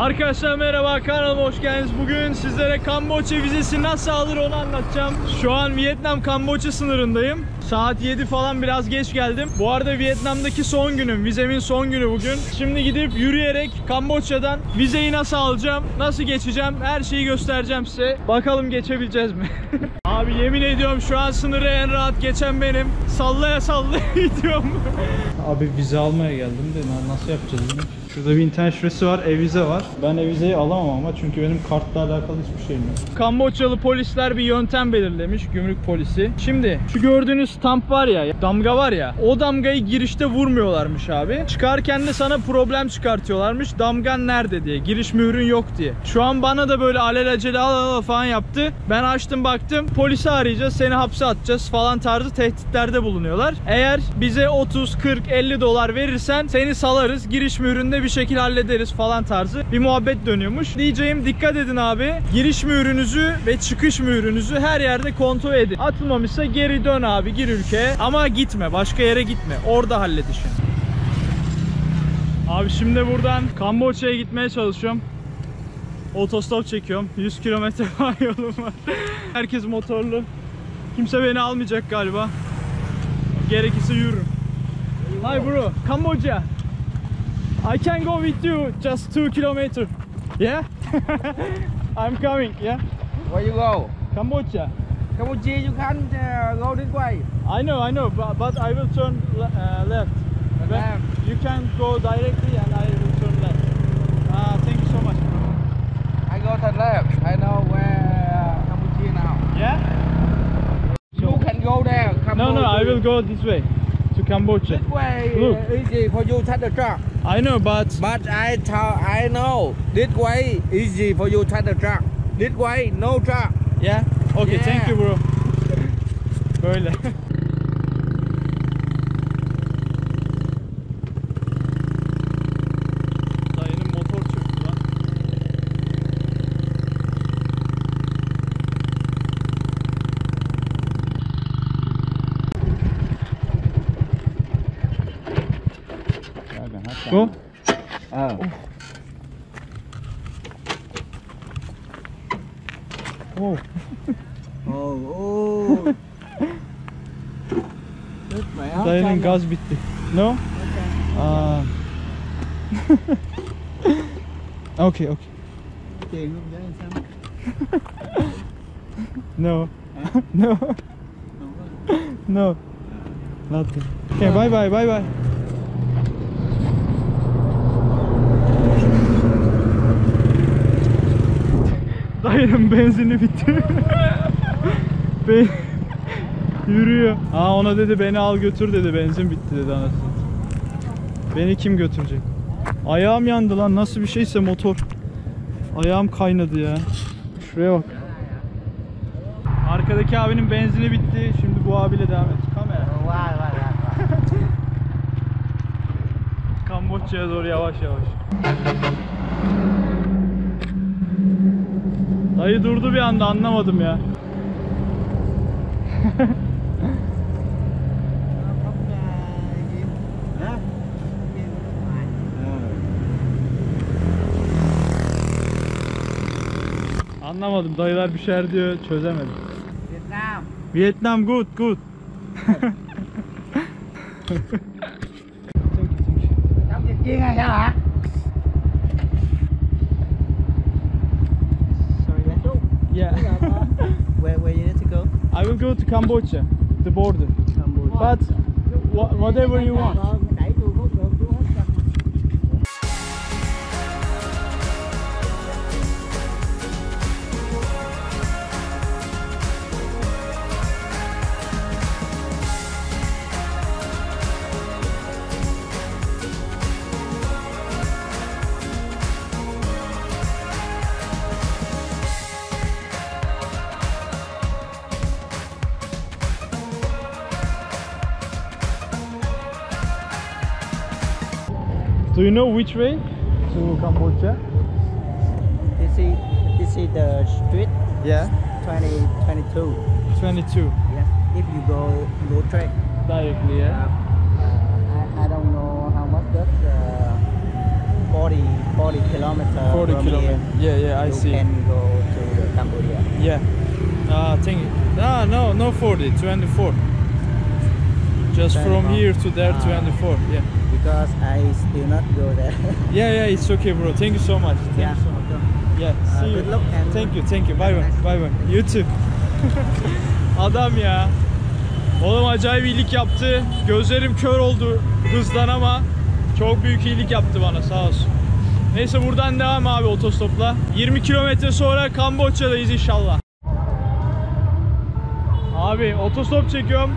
Arkadaşlar merhaba, kanalıma hoş geldiniz. Bugün sizlere Kamboçya vizesi nasıl alır onu anlatacağım. Şu an Vietnam-Kamboçya sınırındayım. Saat 7 falan, biraz geç geldim. Bu arada Vietnam'daki son günüm, vizemin son günü bugün. Şimdi gidip yürüyerek Kamboçya'dan vizeyi nasıl alacağım, nasıl geçeceğim, her şeyi göstereceğim size. Bakalım geçebileceğiz mi? Abi yemin ediyorum şu an sınırı en rahat geçen benim. Sallaya sallaya gidiyorum. Abi vize almaya geldim de nasıl yapacağız bunu? Şurada bir internet sitesi var, e-vize var. Ben e-vizeyi alamam ama çünkü benim kartla alakalı hiçbir şeyim yok. Kamboçyalı polisler bir yöntem belirlemiş, gümrük polisi. Şimdi şu gördüğünüz stamp var ya, damga var ya, o damgayı girişte vurmuyorlarmış abi. Çıkarken de sana problem çıkartıyorlarmış. Damgan nerede diye, giriş mührün yok diye. Şu an bana da böyle alelacele al falan yaptı. Ben açtım baktım, polisi arayacağız, seni hapse atacağız falan tarzı tehditlerde bulunuyorlar. Eğer bize 30, 40, 50 dolar verirsen seni salarız, giriş mühründe bir şekilde hallederiz falan tarzı bir muhabbet dönüyormuş. Diyeceğim, dikkat edin abi. Giriş mührünüzü ve çıkış mührünüzü her yerde kontrol edin. Atılmamışsa geri dön abi, gir ülkeye. Ama gitme, başka yere gitme. Orada hallet işini. Abi şimdi buradan Kamboçya'ya gitmeye çalışıyorum. Otostop çekiyorum. 100 kilometre falan yolum var. Herkes motorlu. Kimse beni almayacak galiba. Gerekirse yürürüm. Hi bro, Cambodia. I can go with you just 2 kilometers. Yeah? I'm coming, yeah? Where you go? Cambodia. Cambodia, you can't go this way. I know, but I will turn left. Left. You can go directly and I will turn left. Thank you so much. I go to left. I know where Cambodia now. Yeah? You can go there. No, I will go this way to Cambodia. This way Look. easy for you to take the truck. I know, but I know this way easy for you to take the truck. This way no truck. yeah. Okay, Yeah. thank you bro. Böyle. Dayının motor çöktü lan. Go. Oh. Oh. Dayının gaz bitti. No? Okay. Tiền không vậy sao? No. No. No. Nothing. Okay, bye. Dayının benzini bitti. Yürüyor. Ona dedi beni al götür dedi, benzin bitti dedi anasını. Beni kim götürecek? Ayağım yandı lan, nasıl bir şeyse motor. Ayağım kaynadı ya. Şuraya bak. Arkadaki abinin benzini bitti. Şimdi bu abiyle devam et. Kamera. Kamboçya'ya doğru yavaş. Dayı durdu bir anda, anlamadım ya. Anlamadım, dayılar bir şeyler diyor, çözemedim. Vietnam good. Yeah. Where you need to go? I will go to Cambodia, the border. But whatever you want. Do you know which way to Cambodia? This is the street. Yeah. 22. 22. Yeah. If you go track. Directly, yeah. I don't know how much that 40 kilometers 40 from kilometers. here. Yeah, I You see. can go to the Cambodia. Yeah. Thank you. No 40, 24. Just from 24. here to there, 24. Yeah. Because I still not go there. Yeah, it's okay, bro. Thank you so much. Thank Yeah. you so much. Yeah, see you. Good luck and Thank you. Bye bye. You too. Adam ya. Oğlum acayip iyilik yaptı. Gözlerim kör oldu hızdan ama çok büyük iyilik yaptı bana, sağ olsun. Neyse buradan devam abi otostopla. 20 kilometre sonra Kamboçya'dayız inşallah. Abi otostop çekiyorum.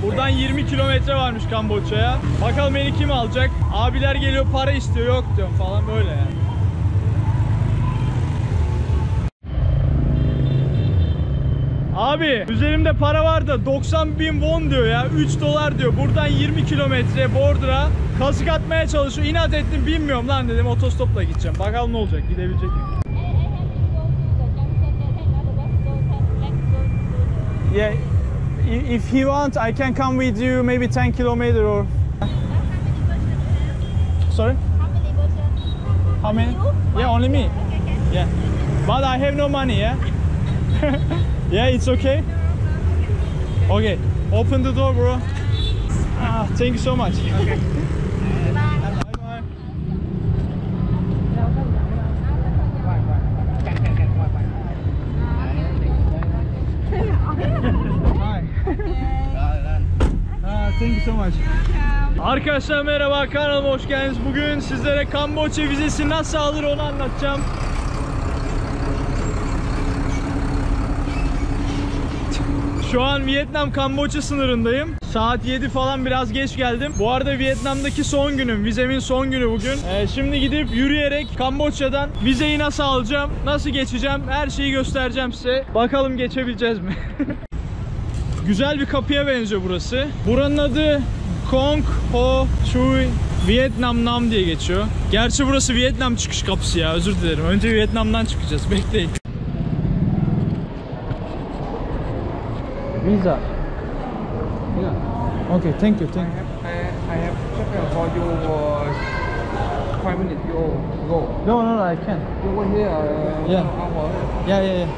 Buradan 20 kilometre varmış Kamboçya'ya. Bakalım beni kim alacak? Abiler geliyor, para istiyor, yok diyorum falan, böyle yani. Abi üzerimde para var da 90.000 won diyor ya, 3 dolar diyor. Buradan 20 kilometre Bordur'a kazık atmaya çalışıyor. İnat ettim, bilmiyorum lan dedim, otostopla gideceğim. Bakalım ne olacak, gidebilecek miyim? Yeah, if he wants I can come with you maybe 10 kilometer or... Sorry? How many? Yeah, only me. Yeah. But I have no money, yeah? Yeah, it's okay? Okay. Open the door, bro. Thank you so much. Okay. Bye-bye. Hi. Thank you so much. Arkadaşlar merhaba, kanalıma hoş geldiniz. Bugün sizlere Kamboçya vizesi nasıl alır onu anlatacağım. Şu an Vietnam-Kamboçya sınırındayım. Saat 7 falan, biraz geç geldim. Bu arada Vietnam'daki son günüm, vizemin son günü bugün. Şimdi gidip yürüyerek Kamboçya'dan vizeyi nasıl alacağım, nasıl geçeceğim, her şeyi göstereceğim size. Bakalım geçebileceğiz mi? Güzel bir kapıya benziyor burası. Buranın adı Kong Ho Chui Vietnam Nam diye geçiyor. Gerçi burası Vietnam çıkış kapısı ya, özür dilerim. Önce Vietnam'dan çıkacağız, bekleyin. Visa. Yeah. Okay, thank you. I have checked for you 5 minutes. You go. No, I can't. You go here. Yeah. 1 hour. Yeah.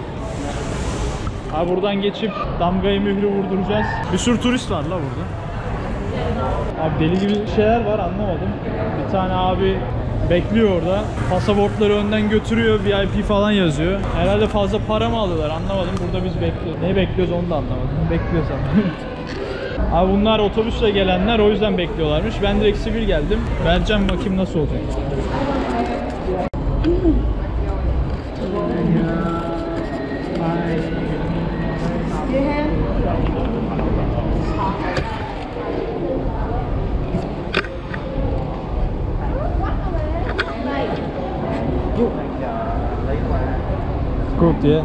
Abi buradan geçip damgayı mührü vurduracağız. Bir sürü turist var la burada. Abi deli gibi şeyler var, anlamadım. Bir tane abi bekliyor orada. Pasaportları önden götürüyor, VIP falan yazıyor. Herhalde fazla para mı alıyorlar, anlamadım. Burada biz bekliyoruz. Neyi bekliyoruz onu da anlamadım. Bekliyoruz ama. Abi bunlar otobüsle gelenler, o yüzden bekliyorlarmış. Ben direkt sivil geldim. Vereceğim, bakayım nasıl olacak. Good, yeah.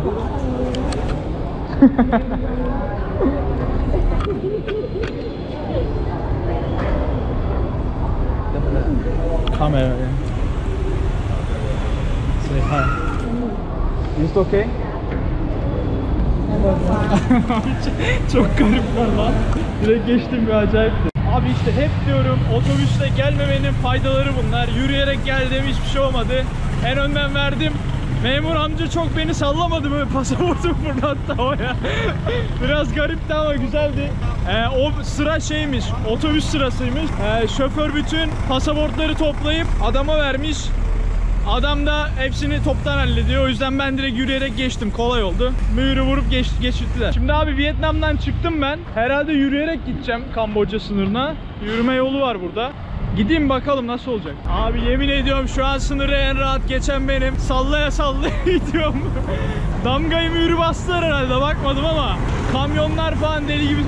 Camera, yeah. Say hi. Is it okay? Çok garipler lan. Direkt geçtim, bir acayipti. Abi işte hep diyorum, otobüsle gelmemenin faydaları bunlar. Yürüyerek geldim, hiçbir şey olmadı. En önden verdim. Memur amca çok beni sallamadı, böyle pasaportumu fırlattı havaya. Biraz garipti ama güzeldi. O sıra şeymiş, otobüs sırasıymış. Şoför bütün pasaportları toplayıp adama vermiş. Adam da hepsini toptan hallediyor. O yüzden ben direkt yürüyerek geçtim. Kolay oldu. Mührü vurup geçirttiler. Şimdi abi Vietnam'dan çıktım ben. Herhalde yürüyerek gideceğim Kamboçya sınırına. Yürüme yolu var burada. Gideyim bakalım nasıl olacak. Abi yemin ediyorum şu an sınırı en rahat geçen benim. Sallaya gidiyorum. Damgayı mührü bastılar herhalde, bakmadım ama. Kamyonlar falan deli gibi.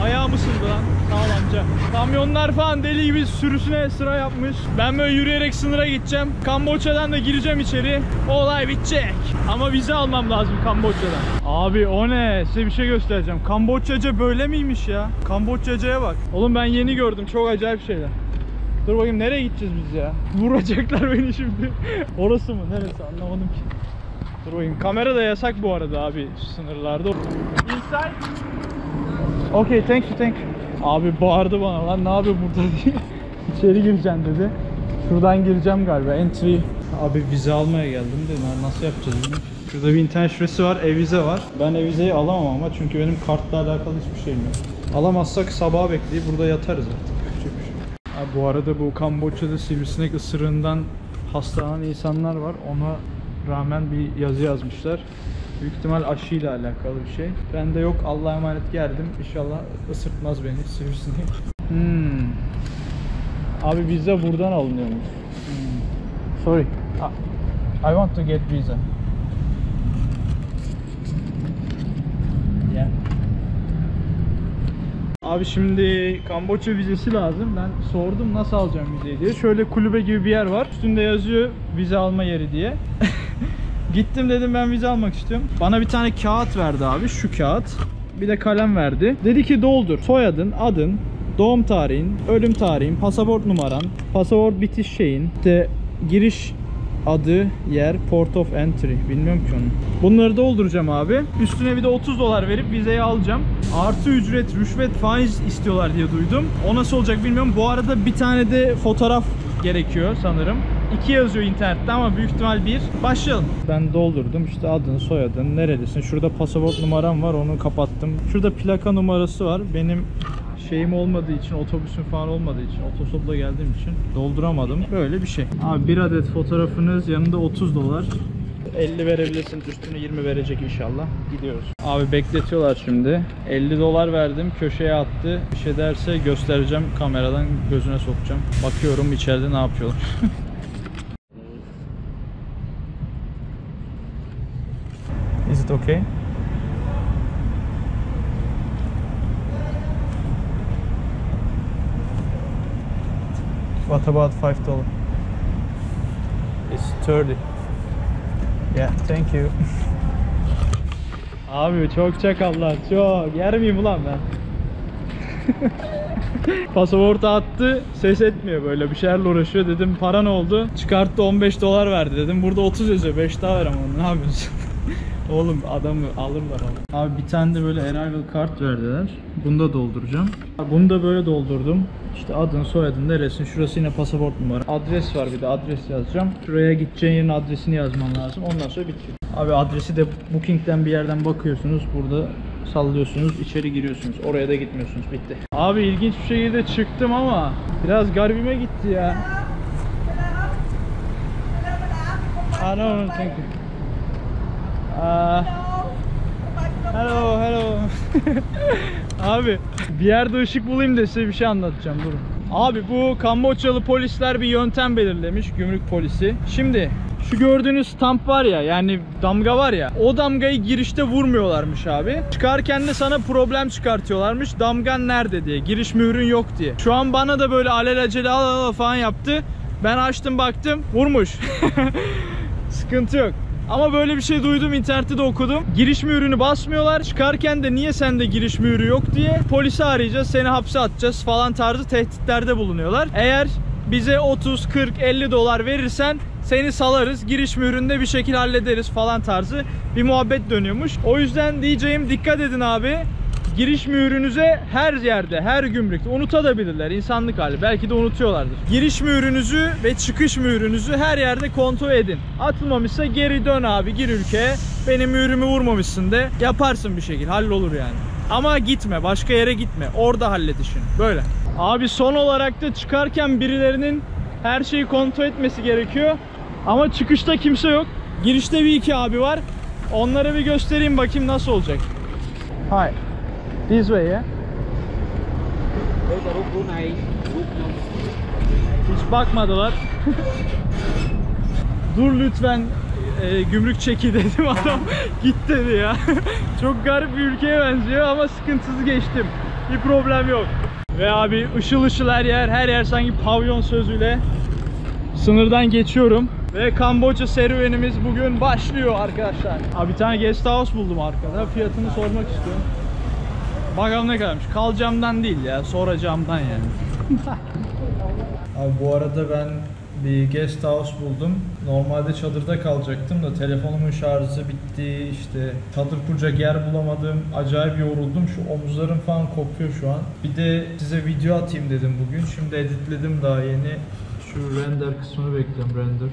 Ayağım ısındı lan. Sağ ol amca. Kamyonlar falan deli gibi sürüsüne sıra yapmış. Ben böyle yürüyerek sınıra gideceğim. Kamboçya'dan da gireceğim içeri. Olay bitecek. Ama vize almam lazım Kamboçya'dan. Abi o ne? Size bir şey göstereceğim. Kamboçyaca böyle miymiş ya? Kamboçyaca'ya bak. Oğlum ben yeni gördüm. Çok acayip şeyler. Dur bakayım, nereye gideceğiz biz ya? Vuracaklar beni şimdi. Orası mı? Neresi? Anlamadım ki. Dur bakayım. Kamera da yasak bu arada abi sınırlarda. Inside. Okay, thank you. Abi bağırdı bana lan, ne yapıyor burada diye. İçeri gireceksin dedi. Şuradan gireceğim galiba. Entry. Abi vize almaya geldim de nasıl yapacağız bunu? Şurada bir internet şifresi var, e-vize var. Ben e-vizeyi alamam ama çünkü benim kartla alakalı hiçbir şeyim yok. Alamazsak sabaha bekleyip burada yatarız artık. Abi bu arada bu Kamboçya'da sivrisinek ısırığından hastalanan insanlar var. Ona rağmen bir yazı yazmışlar. Büyük ihtimal aşıyla alakalı bir şey. Ben de yok, Allah'a emanet geldim. İnşallah ısırtmaz beni sivrisinek. Abi vize buradan alınıyormuş. Sorry. I want to get visa. Yeah. Abi şimdi Kamboçya vizesi lazım. Ben sordum nasıl alacağım vizeyi diye. Şöyle kulübe gibi bir yer var. Üstünde yazıyor vize alma yeri diye. Gittim dedim ben vize almak istiyorum. Bana bir tane kağıt verdi abi. Şu kağıt. Bir de kalem verdi. Dedi ki doldur. Soyadın, adın, doğum tarihin, ölüm tarihin, pasaport numaran, pasaport bitiş şeyin, işte giriş adı, yer, port of entry. Bilmiyorum ki onu. Bunları dolduracağım abi. Üstüne bir de 30 dolar verip vizeyi alacağım. Artı ücret, rüşvet, faiz istiyorlar diye duydum. O nasıl olacak bilmiyorum. Bu arada bir tane de fotoğraf gerekiyor sanırım. 2 yazıyor internette ama büyük ihtimal 1. Başlayalım. Ben doldurdum işte adın, soyadın, nerelisin. Şurada pasaport numaram var, onu kapattım. Şurada plaka numarası var. Benim şeyim olmadığı için, otobüsüm falan olmadığı için, otostopla geldiğim için dolduramadım. Böyle bir şey. Abi bir adet fotoğrafınız, yanında 30 dolar. 50 verebilirsiniz, üstüne 20 verecek inşallah. Gidiyoruz. Abi bekletiyorlar şimdi. 50 dolar verdim, köşeye attı. Bir şey derse göstereceğim, kameradan gözüne sokacağım. Bakıyorum içeride ne yapıyorlar. Is it okay? What about $5? It's 30. Yeah, thank you. Abi çok çakallar, çok. Yer miyim ulan ben? Pasaportu attı, ses etmiyor, böyle bir şeylerle uğraşıyor. Dedim para ne oldu? Çıkarttı, 15 dolar verdi dedim. Burada 30 yazıyor, 5 daha ver ama ne yapıyorsun? Oğlum adamı alırlar ama. Abi bir tane de böyle arrival kart verdiler. Bunu da dolduracağım. Bunu da böyle doldurdum. İşte adın, soyadın, neresin, şurası yine pasaport numara. Adres var, bir de adres yazacağım. Şuraya gideceğin yerin adresini yazman lazım. Ondan sonra bitiyor. Abi adresi de Booking'den bir yerden bakıyorsunuz. Burada sallıyorsunuz, içeri giriyorsunuz. Oraya da gitmiyorsunuz. Bitti. Abi ilginç bir şekilde çıktım ama biraz garibime gitti ya. No, thank you. Hello, hello. Abi bir yerde ışık bulayım da size bir şey anlatacağım, durun. Abi bu Kamboçyalı polisler bir yöntem belirlemiş, gümrük polisi. Şimdi şu gördüğünüz stamp var ya, yani damga var ya, o damgayı girişte vurmuyorlarmış abi. Çıkarken de sana problem çıkartıyorlarmış, damgan nerede diye, giriş mührün yok diye. Şu an bana da böyle alelacele al falan yaptı. Ben açtım baktım, vurmuş. Sıkıntı yok. Ama böyle bir şey duydum, internette de okudum. Giriş mührünü basmıyorlar. Çıkarken de niye sende giriş mührü yok diye polisi arayacağız, seni hapse atacağız falan tarzı tehditlerde bulunuyorlar. Eğer bize 30, 40, 50 dolar verirsen seni salarız, giriş mühründe bir şekilde hallederiz falan tarzı bir muhabbet dönüyormuş. O yüzden diyeceğim, dikkat edin abi. Giriş mührünüze her yerde, her gümrükte unutabilirler, insanlık hali. Belki de unutuyorlardır. Giriş mührünüzü ve çıkış mührünüzü her yerde kontrol edin. Atılmamışsa geri dön abi, gir ülkeye. Benim mührümü vurmamışsın de, yaparsın bir şekilde, hallolur yani. Ama gitme, başka yere gitme. Orada hallet işini. Böyle. Abi son olarak da çıkarken birilerinin her şeyi kontrol etmesi gerekiyor. Ama çıkışta kimse yok. Girişte bir iki abi var. Onlara bir göstereyim bakayım nasıl olacak. Hi. This way, yeah? Hiç bakmadılar. Dur lütfen, gümrük çeki dedim, adam git dedi ya. Çok garip bir ülkeye benziyor ama sıkıntısız geçtim. Bir problem yok. Ve abi ışıl ışıl her yer sanki pavyon sözüyle. Sınırdan geçiyorum. Ve Kamboçya serüvenimiz bugün başlıyor arkadaşlar. Abi bir tane guest house buldum arkada. Fiyatını sormak istiyorum. Bakalım ne kadarmış. Kalacağımdan değil ya, soracağımdan yani. Abi bu arada ben bir guest house buldum. Normalde çadırda kalacaktım da telefonumun şarjı bitti, işte çadır kuracak yer bulamadım. Acayip yoruldum. Şu omuzlarım falan kopuyor şu an. Bir de size video atayım dedim bugün. Şimdi editledim daha yeni. Şu render kısmını bekliyorum, render.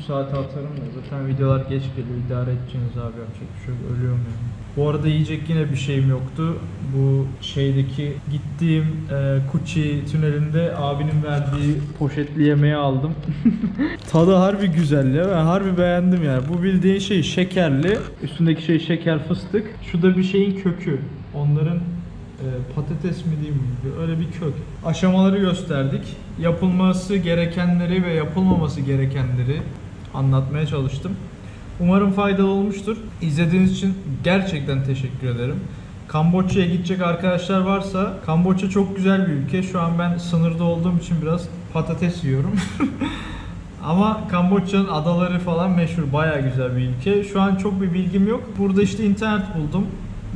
2-3 saate atarım da zaten videolar geç geliyor, idare edeceğiniz abi, yapacak bir şey yok, ölüyorum yani. Bu arada yiyecek yine bir şeyim yoktu. Bu şeydeki gittiğim Kuçi tünelinde abinin verdiği poşetli yemeği aldım. Tadı harbi güzel ya, ben harbi beğendim yani. Bu bildiğin şey şekerli, üstündeki şey şeker fıstık. Şu da bir şeyin kökü. Onların patates mi diyeyim mi? Öyle bir kök. Aşamaları gösterdik. Yapılması gerekenleri ve yapılmaması gerekenleri anlatmaya çalıştım. Umarım faydalı olmuştur. İzlediğiniz için gerçekten teşekkür ederim. Kamboçya'ya gidecek arkadaşlar varsa, Kamboçya çok güzel bir ülke. Şu an ben sınırda olduğum için biraz patates yiyorum. Ama Kamboçya'nın adaları falan meşhur, bayağı güzel bir ülke. Şu an çok bir bilgim yok. Burada işte internet buldum.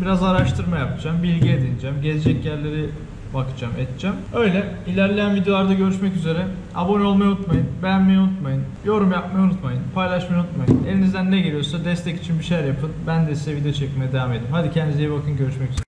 Biraz araştırma yapacağım, bilgi edineceğim, gezecek yerleri bakacağım, edeceğim. Öyle. İlerleyen videolarda görüşmek üzere. Abone olmayı unutmayın, beğenmeyi unutmayın, yorum yapmayı unutmayın, paylaşmayı unutmayın. Elinizden ne geliyorsa destek için bir şeyler yapın. Ben de size video çekmeye devam edeyim. Hadi kendinize iyi bakın, görüşmek üzere.